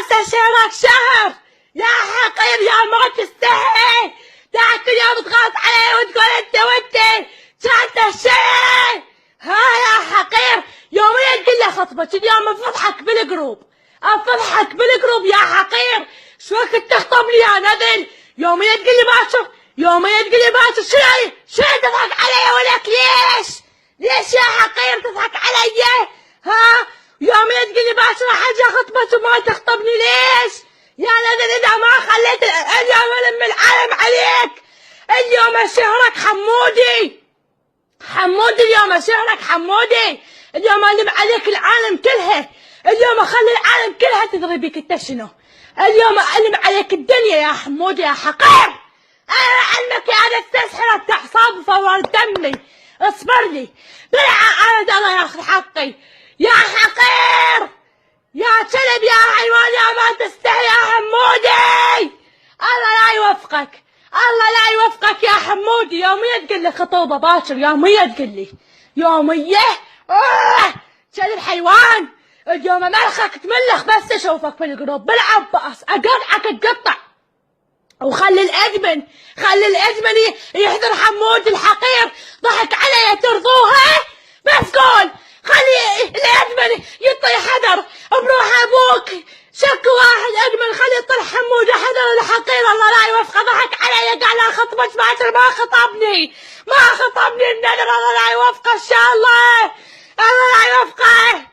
هسه شهرك شهر يا حقير يا ما تستحي. تعال كل يوم تغلط علي وتقول انت شايف الشيء. ها يا حقير يوميا تقول لي خطبك، اليوم افضحك بالجروب، افضحك بالجروب يا حقير. شو وقت تخطب لي يا نذل؟ يوميا تقول لي باكر، يوميا تقول لي باكر. شو تضحك علي ولك؟ ليش يا حقير تضحك علي؟ ها يوميا تقول لي باكر حاجه خطبك وما تخطبني ليش؟ يا نذل اذا ما خليت اليوم الم العالم عليك. اليوم شهرك حمودي اليوم شهرك حمودي. اليوم الم عليك العالم كلها، اليوم اخلي العالم كلها تدري بيك انت شنو. اليوم الم عليك الدنيا يا حمودي يا حقير. انا علمك يا انا استسحرت اعصابي فور دمي. اصبر لي بالعقد الله ياخذ حقي يا حقير يا كلب يا حيوان يا ما تستحي يا حمودي. الله لا يوفقك، الله لا يوفقك يا حمودي. يوميا تقول لي خطوبه باكر، يوميا تقول لي يوميا. كلب حيوان. اليوم ملخك تملخ بس اشوفك بالجروب بالعباس اقطعك تقطع. وخلي الادمن يحضر حمود الحقير ضحك علي ترضوها. بس قول خلي الادمن يطي حذر بروح ابوك شك واحد ادمن خلي يطي حمود حذر الحقير. الله لا يوفقه ضحك علي قال لا خطبك باكر ما خطبني النذر. الله لا يوفقه ان شاء الله، الله لا يوفقه.